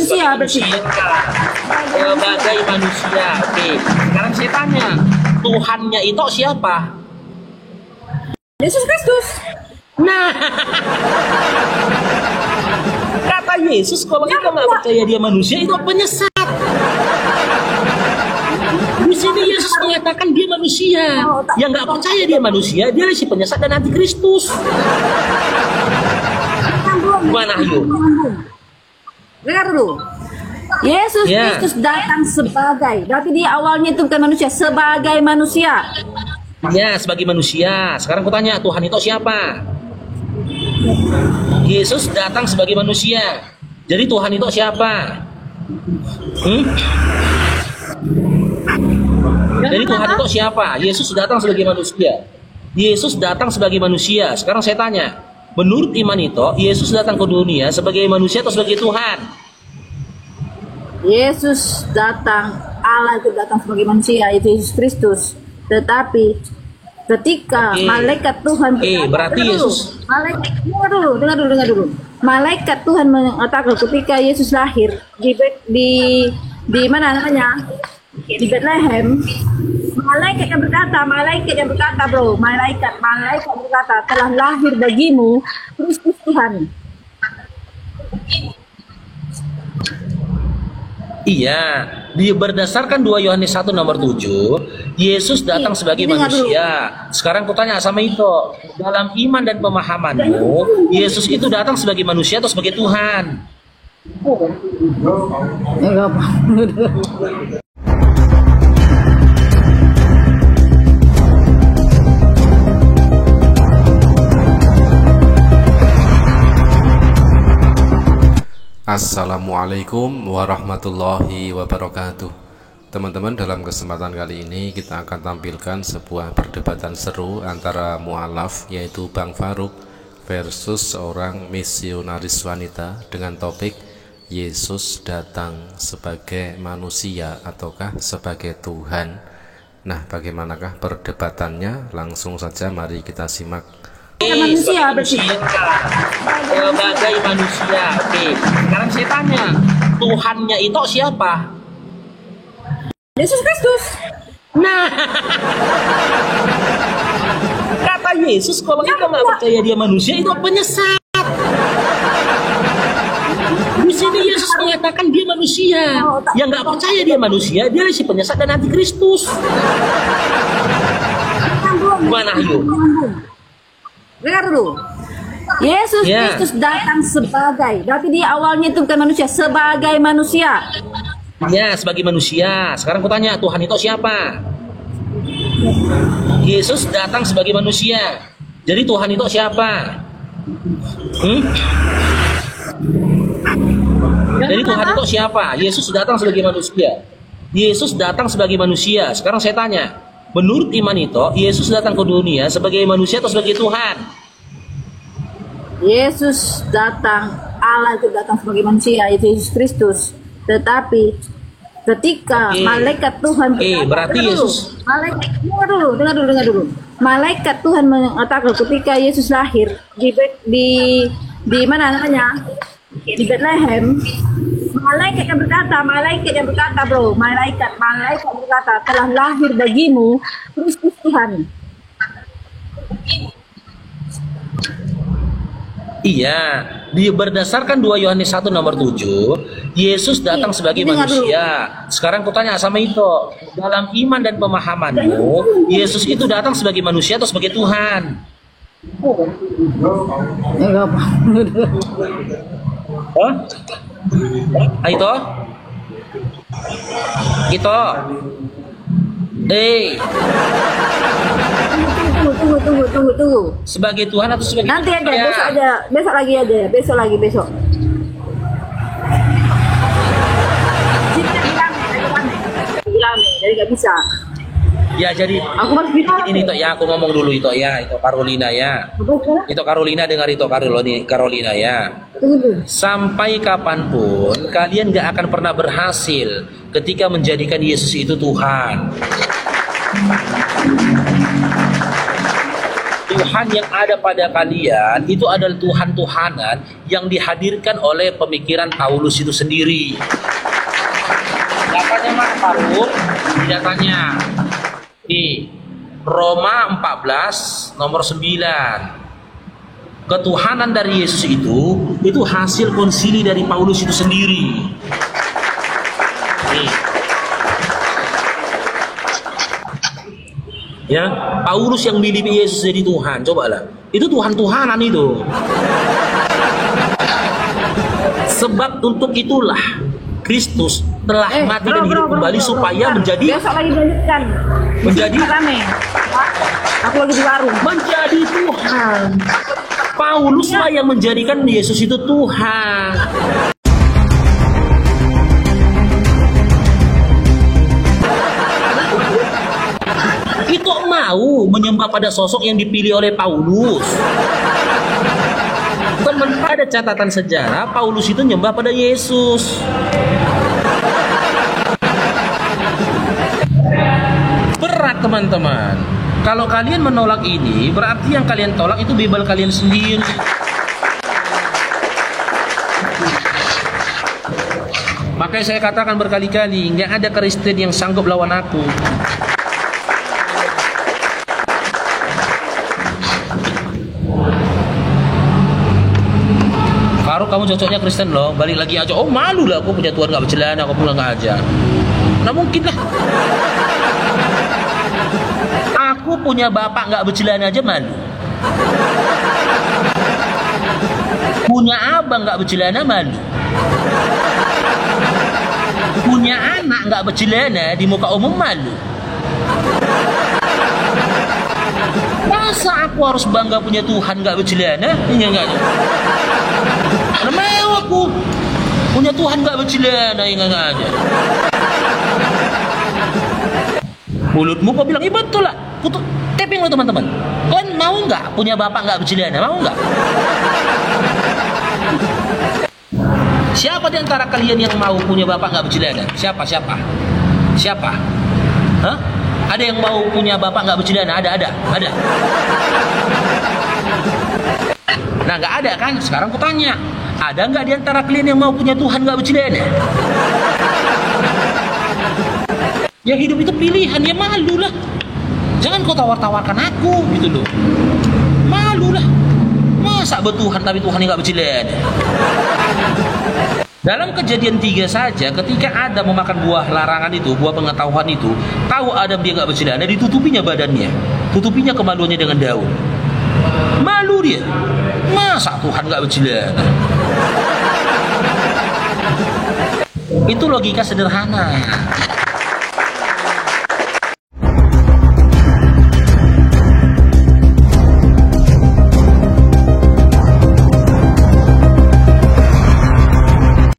manusia berarti. Sebagai manusia. Oke. Sekarang saya tanya, Tuhannya itu siapa? Yesus Kristus. Nah, kata Yesus kalau kita nggak percaya dia manusia itu penyesat. Di sini Yesus mengatakan dia manusia. Yang nggak percaya dia manusia, dia si penyesat dan antikristus. Gimana yuk? Dengar dulu. Yesus Kristus datang sebagai, berarti dia awalnya itu bukan manusia, sebagai manusia. Ya, sebagai manusia. Sekarang aku tanya, Tuhan itu siapa? Yesus datang sebagai manusia. Jadi Tuhan itu siapa? Jadi Tuhan itu siapa? Yesus datang sebagai manusia. Yesus datang sebagai manusia. Sekarang saya tanya, menurut iman itu, Yesus datang ke dunia sebagai manusia atau sebagai Tuhan? Yesus datang, Allah itu datang sebagai manusia, itu Yesus Kristus. Tetapi ketika malaikat Tuhan berarti Yesus dengar dulu. Malaikat Tuhan mengatakan ketika Yesus lahir di mana namanya? Di Bethlehem. Malaikat yang berkata, bro, malaikat berkata, telah lahir bagimu Kristus Tuhan. Iya, berdasarkan 2 Yohanes 1 nomor 7, Yesus datang sebagai manusia. Sekarang kutanya sama itu, dalam iman dan pemahamanmu, Yesus itu datang sebagai manusia atau sebagai Tuhan? Assalamualaikum warahmatullahi wabarakatuh. Teman-teman, dalam kesempatan kali ini kita akan tampilkan sebuah perdebatan seru antara mu'alaf yaitu Bang Farouk versus seorang misionaris wanita dengan topik Yesus datang sebagai manusia ataukah sebagai Tuhan. Nah, bagaimanakah perdebatannya? Langsung saja mari kita simak. Manusia berarti. Sebagai manusia. Oke. Sekarang saya tanya, Tuhannya itu siapa? Yesus Kristus. Nah, kata Yesus kalau kita nggak percaya dia manusia itu penyesat. Di sini Yesus mengatakan dia manusia. Yang nggak percaya dia manusia, dia si penyesat dan antikristus. Gimana yuk? Dengar dulu. Yesus Kristus datang sebagai, berarti dia awalnya itu bukan manusia, sebagai manusia. Ya, sebagai manusia. Sekarang aku tanya, Tuhan itu siapa? Yesus datang sebagai manusia. Jadi Tuhan itu siapa? Jadi Tuhan itu siapa? Yesus datang sebagai manusia. Yesus datang sebagai manusia. Sekarang saya tanya, menurut iman itu, Yesus datang ke dunia sebagai manusia atau sebagai Tuhan? Yesus datang, Allah itu datang sebagai manusia, itu Yesus Kristus. Tetapi ketika malaikat Tuhan berarti Yesus. Dengar dulu. Malaikat Tuhan mengatakan ketika Yesus lahir di mana namanya? Di Bethlehem. Malaikat yang berkata, bro, malaikat berkata, telah lahir bagimu Kristus Tuhan. Iya, berdasarkan 2 Yohanes 1 nomor 7, Yesus datang sebagai manusia. Sekarang kutanya sama itu, dalam iman dan pemahamanmu, Yesus itu datang sebagai manusia atau sebagai Tuhan? Itu? Tunggu. Sebagai Tuhan atau sebagai nanti ada, besok lagi. Jadi nggak bisa. Ya, jadi aku harus bilang ini toh ya, aku ngomong dulu itu ya, itu Carolina ya. Itu Carolina, dengar itu Carolina ya. Sampai kapanpun kalian gak akan pernah berhasil ketika menjadikan Yesus itu Tuhan. Tuhan yang ada pada kalian itu adalah Tuhan-Tuhanan yang dihadirkan oleh pemikiran Paulus itu sendiri. Datanya mana Faruk? Datanya di Roma 14 nomor 9. Ketuhanan dari Yesus itu hasil konsili dari Paulus itu sendiri. Nih. Ya, Paulus yang milih Yesus jadi Tuhan, cobalah. Itu Tuhan-Tuhanan itu. Sebab untuk itulah Kristus telah mati dan hidup kembali supaya menjadi aku lagi di warung. Menjadi Tuhan. Pauluslah yang menjadikan Yesus itu Tuhan. Itu mau menyembah pada sosok yang dipilih oleh Paulus. Teman, pada catatan sejarah Paulus itu nyembah pada Yesus. Berat teman-teman. Kalau kalian menolak ini, berarti yang kalian tolak itu Bible kalian sendiri. Makanya saya katakan berkali-kali, nggak ada Kristen yang sanggup lawan aku. Faruk, kamu cocoknya Kristen loh, balik lagi aja. Oh malu lah, aku punya Tuhan nggak bercelana, aku pulang nggak aja. Nah mungkin lah. Aku punya bapak nggak bercelana aja malu. Punya abang nggak bercelana malu. Punya anak nggak bercelana di muka umum malu. Masa aku harus bangga punya Tuhan nggak bercelana? Enggak. Karena mau aku punya Tuhan nggak bercelana, enggak aja. Mulutmu kau bilang, iya betul lah. Kutu taping lo teman-teman. Kalian mau nggak punya bapak nggak bercelana? Mau nggak? Siapa di antara kalian yang mau punya bapak nggak bercelana? Siapa? Hah? Ada yang mau punya bapak nggak bercelana? Ada. Nah nggak ada kan? Sekarang aku tanya, ada nggak di antara kalian yang mau punya Tuhan nggak bercelana? Ya hidup itu pilihan, ya malu lah. Jangan kau tawar-tawarkan aku gitu loh. Malu lah. Masa bertuhan tapi Tuhan yang nggak bercelana? Dalam Kejadian 3 saja, ketika Adam memakan buah larangan itu, buah pengetahuan itu, tahu Adam dia nggak bercelana, ditutupinya badannya, tutupinya kemaluannya dengan daun. Malu dia. Masa Tuhan nggak bercelana? Itu logika sederhana.